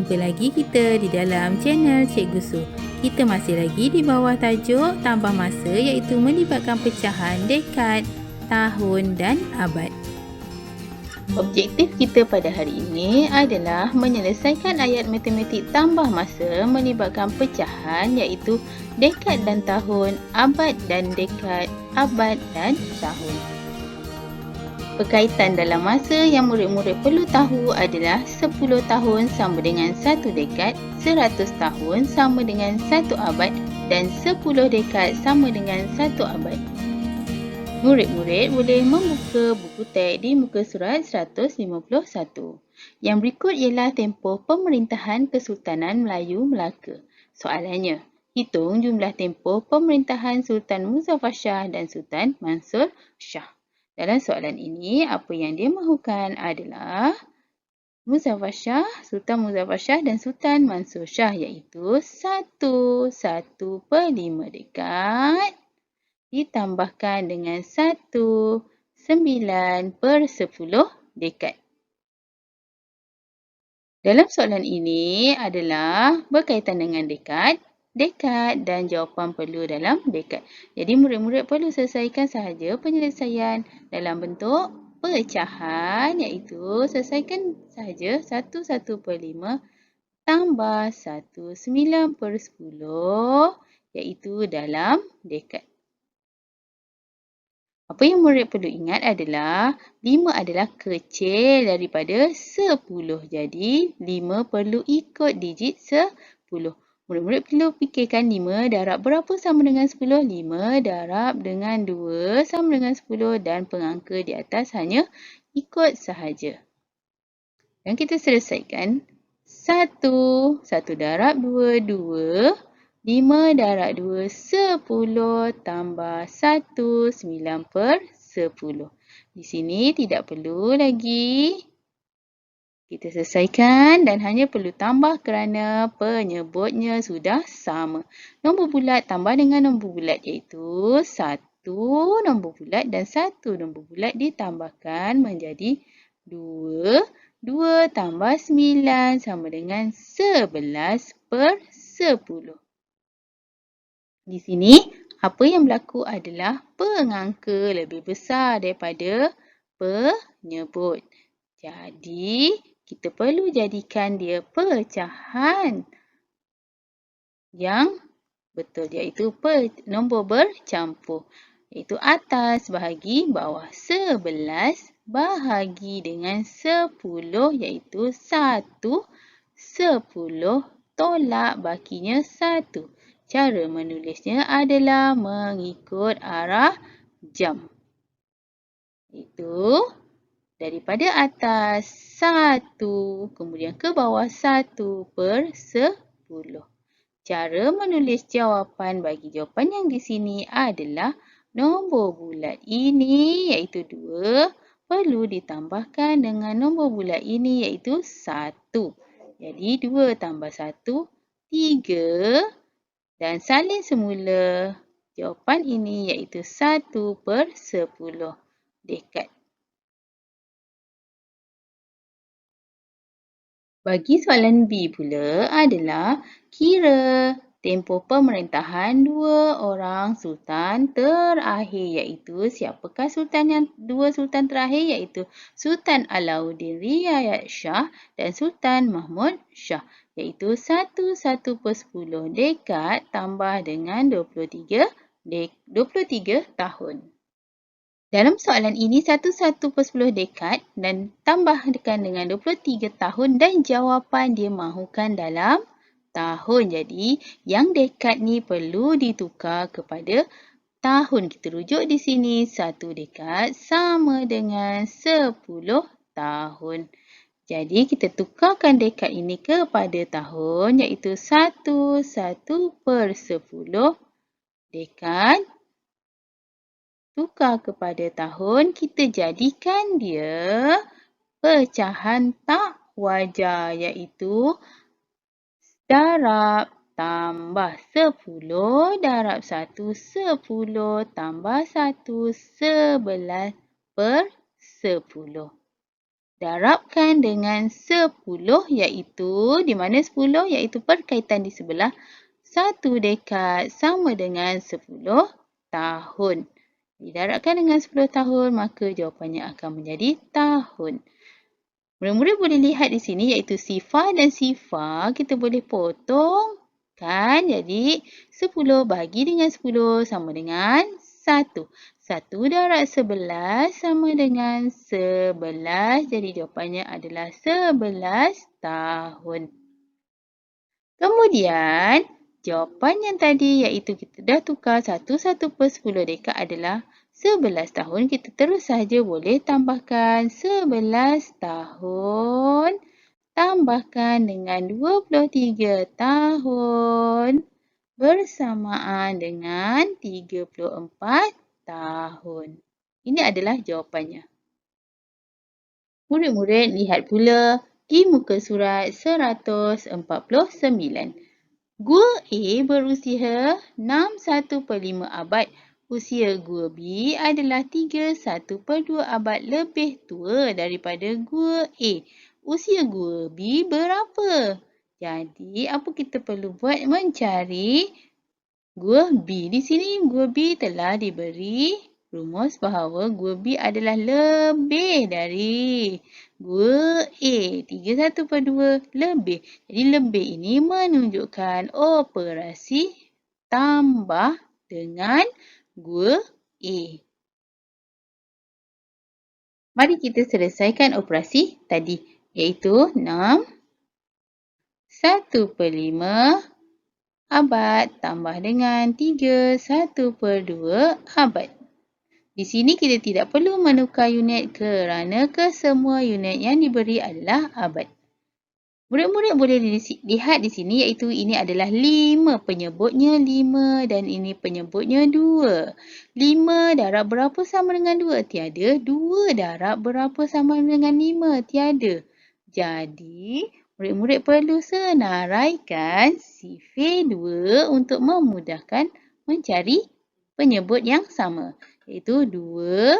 Jumpa lagi kita di dalam channel Cikgu Su. Kita masih lagi di bawah tajuk tambah masa, iaitu melibatkan pecahan, dekad, tahun dan abad. Objektif kita pada hari ini adalah menyelesaikan ayat matematik tambah masa melibatkan pecahan, iaitu dekad dan tahun, abad dan dekad, abad dan tahun. Berkaitan dalam masa yang murid-murid perlu tahu adalah 10 tahun sama dengan 1 dekad, 100 tahun sama dengan 1 abad dan 10 dekad sama dengan 1 abad. Murid-murid boleh membuka buku teks di muka surat 151. Yang berikut ialah tempoh pemerintahan Kesultanan Melayu Melaka. Soalannya, hitung jumlah tempoh pemerintahan Sultan Muzaffar Shah dan Sultan Mansur Shah. Dalam soalan ini, apa yang dia mahukan adalah Muzaffar Shah, Sultan Muzaffar Shah dan Sultan Mansur Shah, iaitu 1/5 dekad ditambahkan dengan 1/9/10 dekad. Dalam soalan ini adalah berkaitan dengan dekad dan jawapan perlu dalam dekad. Jadi murid-murid perlu selesaikan sahaja penyelesaian dalam bentuk pecahan, iaitu selesaikan sahaja 1/5 tambah 1/9/10, iaitu dalam dekad. Apa yang murid perlu ingat adalah 5 adalah kecil daripada 10. Jadi 5 perlu ikut digit 10. Murid-murid perlu fikirkan 5 darab berapa sama dengan 10. 5 darab dengan 2 sama dengan 10 dan pengangka di atas hanya ikut sahaja. Dan kita selesaikan 1 darab 2, 2. 5 darab 2, 10 tambah 1, 9/10. Di sini tidak perlu lagi kita selesaikan dan hanya perlu tambah kerana penyebutnya sudah sama. Nombor bulat tambah dengan nombor bulat, iaitu 1 nombor bulat dan 1 nombor bulat ditambahkan menjadi 2. 2 tambah 9 sama dengan 11/10. Di sini, apa yang berlaku adalah pengangka lebih besar daripada penyebut. Jadi, kita perlu jadikan dia pecahan yang betul, iaitu nombor bercampur. Iaitu atas bahagi bawah. 11 bahagi dengan 10, iaitu 1. 10 tolak bakinya 1. Cara menulisnya adalah mengikut arah jam. Itu daripada atas 1, kemudian ke bawah 1/10. Cara menulis jawapan bagi jawapan yang di sini adalah nombor bulat ini, iaitu 2, perlu ditambahkan dengan nombor bulat ini, iaitu 1. Jadi 2 tambah 1, 3. Dan salin semula jawapan ini, iaitu 1/10 dekad. Bagi soalan B pula adalah kira tempoh pemerintahan 2 orang sultan terakhir, iaitu siapakah dua sultan terakhir, iaitu Sultan Alauddin Riayat Shah dan Sultan Mahmud Shah, iaitu 1/10 dekad tambah dengan 23 tahun. Dalam soalan ini 1/10 dekad dan tambahkan dengan 23 tahun dan jawapan dia mahukan dalam tahun. Jadi yang dekad ni perlu ditukar kepada tahun. Kita rujuk di sini 1 dekad sama dengan 10 tahun. Jadi kita tukarkan dekad ini kepada tahun, iaitu 1/10 dekad. Tukar kepada tahun, kita jadikan dia pecahan tak wajar, iaitu darab tambah 10 darab 1, 10 tambah 1, 11/10. darabkan dengan 10 iaitu di mana 10 iaitu perkaitan di sebelah. 1 dekad sama dengan 10 tahun. Didarabkan dengan 10 tahun maka jawapannya akan menjadi tahun. Murid-murid boleh lihat di sini iaitu sifar dan sifar kita boleh potong kan. Jadi 10 bagi dengan 10 sama dengan 1. 1 darab 11 sama dengan 11. Jadi jawapannya adalah 11 tahun. Kemudian jawapan yang tadi iaitu kita dah tukar 1 per 10 dekad adalah 11 tahun. Kita terus saja boleh tambahkan 11 tahun. Tambahkan dengan 23 tahun bersamaan dengan 34 tahun. Ini adalah jawapannya. Murid-murid lihat pula di muka surat 149. Gua A berusia 6/1/5 abad. Usia gua B adalah 3/1/2 abad lebih tua daripada gua A. Usia gua B berapa? Jadi, apa kita perlu buat? Mencari gua B. Di sini gua B telah diberi rumus bahawa gua B adalah lebih dari gua A. 3/1/2 lebih. Jadi lebih ini menunjukkan operasi tambah dengan gua A. Mari kita selesaikan operasi tadi iaitu 6 1/5 abad tambah dengan 3 1/2 abad. Di sini kita tidak perlu menukar unit kerana kesemua unit yang diberi adalah abad. Murid-murid boleh lihat di sini iaitu ini adalah 5. Penyebutnya 5 dan ini penyebutnya 2. 5 darab berapa sama dengan 2? Tiada. 2 darab berapa sama dengan 5? Tiada. Jadi, murid-murid perlu senaraikan sifir 2 untuk memudahkan mencari penyebut yang sama. Iaitu 2,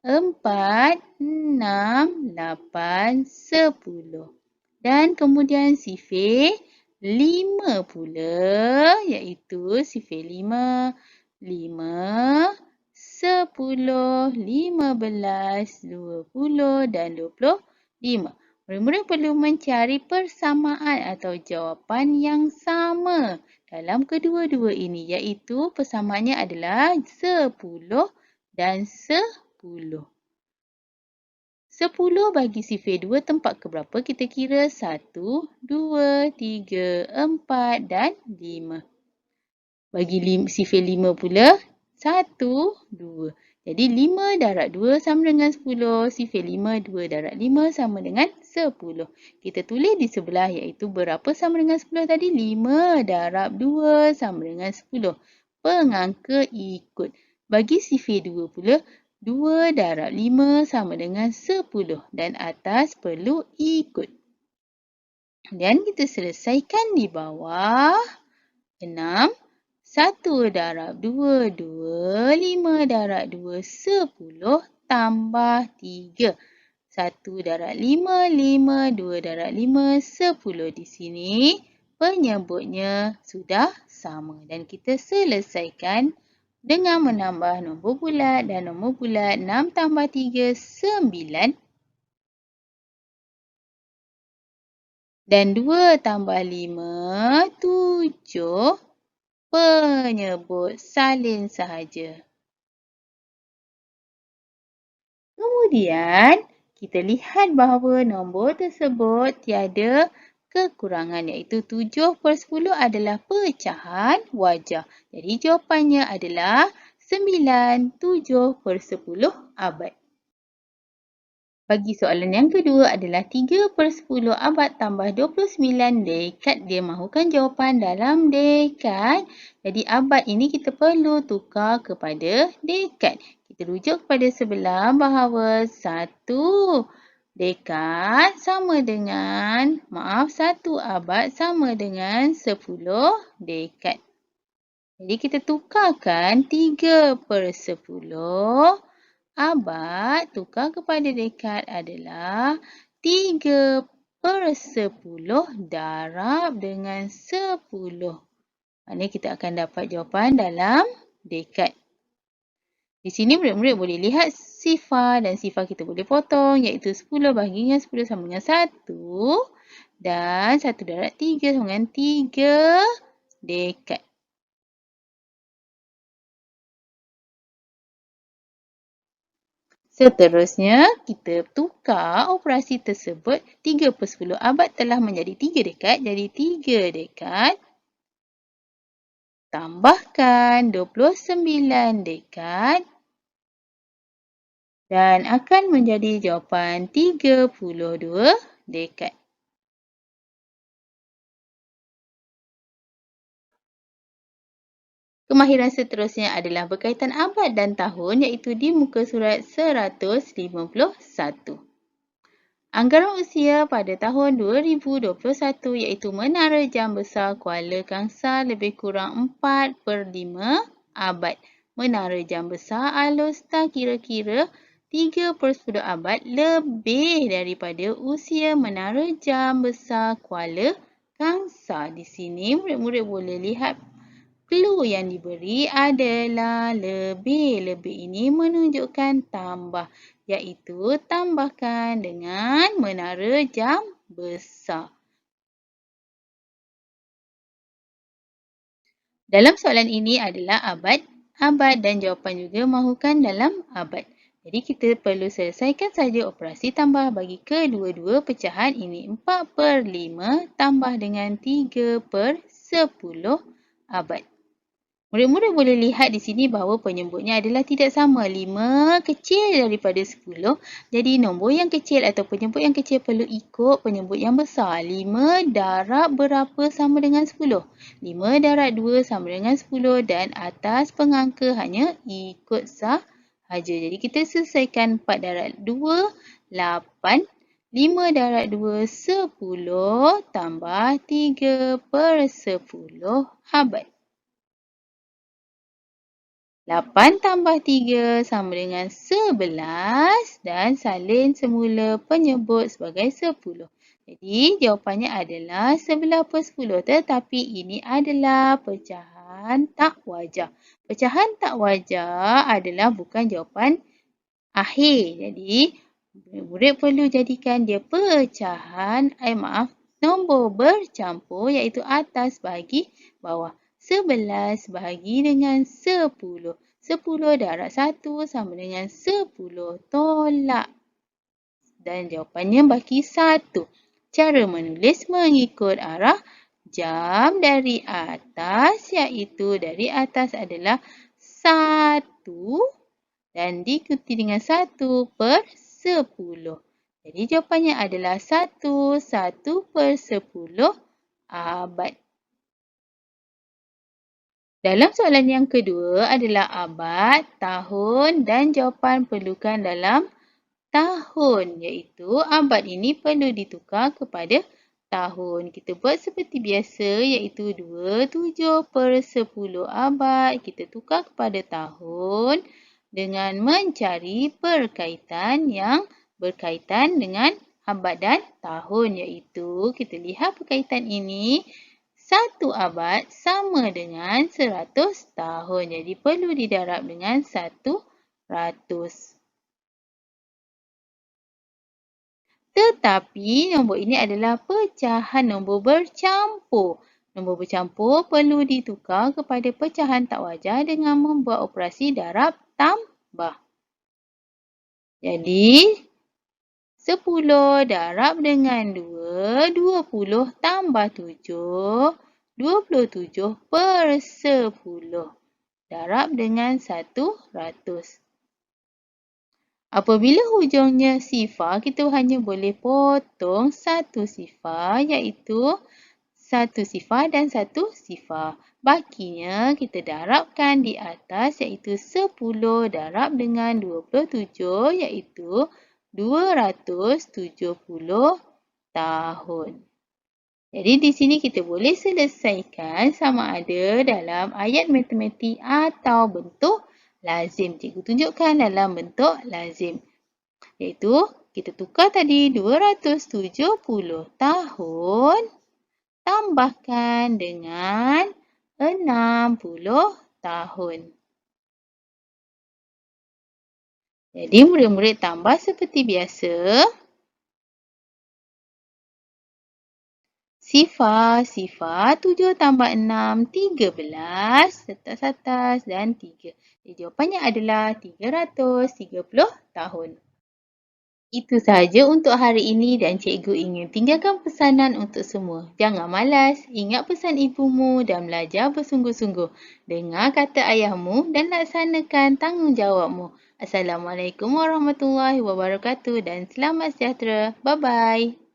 4, 6, 8, 10. Dan kemudian sifir 5 pula iaitu sifir 5, 5, 10, 15, 20 dan 25. Murid-murid perlu mencari persamaan atau jawapan yang sama dalam kedua-dua ini iaitu persamaannya adalah 10 dan 10. 10 bagi sifir 2 tempat ke berapa? Kita kira 1, 2, 3, 4 dan 5. Bagi sifir 5 pula 1, 2. Jadi 5 darab 2 sama dengan 10. Sifir 5, 2 darab 5 sama dengan 10. Kita tulis di sebelah iaitu berapa sama dengan 10 tadi? 5 darab 2 sama dengan 10. Pengangka ikut. Bagi sifir 2 pula 2 darab 5 sama dengan 10 dan atas perlu ikut. Dan kita selesaikan di bawah. 6. 1 darab 2, 2. 5 darab 2, 10 tambah 3. 1 darab 5, 5. 2 darab 5, 10. Di sini penyebutnya sudah sama. Dan kita selesaikan dengan menambah nombor bulat dan nombor bulat 6 tambah 3, 9. Dan 2 tambah 5, 7. Penyebut salin sahaja. Kemudian, kita lihat bahawa nombor tersebut tiada kekurangan iaitu 7/10 adalah pecahan wajah. Jadi jawapannya adalah 9 7/10 abad. Bagi soalan yang kedua adalah 3/10 abad tambah 29 dekad. Dia mahukan jawapan dalam dekad. Jadi abad ini kita perlu tukar kepada dekad. Kita rujuk kepada sebelah bahawa 1 dekad sama dengan, 1 abad sama dengan 10 dekad. Jadi kita tukarkan 3/10 abad tukar kepada dekad adalah 3/10 darab dengan 10. Maknanya kita akan dapat jawapan dalam dekad. Di sini murid-murid boleh lihat sifar dan sifar kita boleh potong, iaitu 10 bahagi dengan 10 sama dengan 1 dan 1 darab 3 sama dengan 3 dekad. Seterusnya, kita tukar operasi tersebut. 3/10 abad telah menjadi 3 dekad. Jadi 3 dekad tambahkan 29 dekad dan akan menjadi jawapan 32 dekad. Kemahiran seterusnya adalah berkaitan abad dan tahun, iaitu di muka surat 151. Anggaran usia pada tahun 2021 iaitu Menara Jam Besar Kuala Kangsar lebih kurang 4/5 abad. Menara Jam Besar Alor-Star kira-kira 3/10 abad lebih daripada usia Menara Jam Besar Kuala Kangsar. Di sini murid-murid boleh lihat clue yang diberi adalah lebih. Lebih ini menunjukkan tambah, iaitu tambahkan dengan menara jam besar. Dalam soalan ini adalah abad dan jawapan juga mahukan dalam abad. Jadi kita perlu selesaikan saja operasi tambah bagi kedua-dua pecahan ini. 4/5 tambah dengan 3/10 abad. Murid-murid boleh lihat di sini bahawa penyebutnya adalah tidak sama. 5 kecil daripada 10. Jadi nombor yang kecil atau penyebut yang kecil perlu ikut penyebut yang besar. 5 darab berapa sama dengan 10? 5 darab 2 sama dengan 10 dan atas pengangka hanya ikut sahaja. Jadi kita selesaikan 4 darab 2, 8. 5 darab 2, 10 tambah 3/10 abad. 8 tambah 3 sama dengan 11 dan salin semula penyebut sebagai 10. Jadi jawapannya adalah 11/10, tetapi ini adalah pecahan tak wajar. Pecahan tak wajar adalah bukan jawapan akhir. Jadi murid perlu jadikan dia pecahan, nombor bercampur iaitu atas bahagi bawah. 11 bahagi dengan 10. 10 darab 1 sama dengan 10. Tolak. Dan jawapannya bagi 1. Cara menulis mengikut arah jam dari atas, iaitu dari atas adalah 1 dan diikuti dengan 1/10. Jadi jawapannya adalah 1/10 abad. Dalam soalan yang kedua adalah abad, tahun dan jawapan perlukan dalam tahun, iaitu abad ini perlu ditukar kepada tahun. Kita buat seperti biasa, iaitu 27/10 abad. Kita tukar kepada tahun dengan mencari perkaitan yang berkaitan dengan abad dan tahun, iaitu kita lihat perkaitan ini. 1 abad sama dengan 100 tahun. Jadi perlu didarab dengan 100. Tetapi nombor ini adalah pecahan nombor bercampur. Nombor bercampur perlu ditukar kepada pecahan tak wajar dengan membuat operasi darab tambah. Jadi 10 darab dengan 2, 20 tambah 7, 27/10. Darab dengan 100. Apabila hujungnya sifar, kita hanya boleh potong satu sifar, iaitu satu sifar dan satu sifar. Bakinya kita darabkan di atas, iaitu 10 darab dengan 27, iaitu 270 tahun. Jadi di sini kita boleh selesaikan sama ada dalam ayat matematik atau bentuk lazim. Cikgu tunjukkan dalam bentuk lazim. Iaitu, kita tukar tadi 270 tahun tambahkan dengan 60 tahun. Jadi, murid-murid tambah seperti biasa. Sifar 7 tambah 6, 13. Letak atas dan 3. Jadi, jawapannya adalah 330 tahun. Itu sahaja untuk hari ini dan cikgu ingin tinggalkan pesanan untuk semua. Jangan malas, ingat pesan ibumu dan belajar bersungguh-sungguh. Dengar kata ayahmu dan laksanakan tanggungjawabmu. Assalamualaikum warahmatullahi wabarakatuh dan selamat sejahtera. Bye-bye.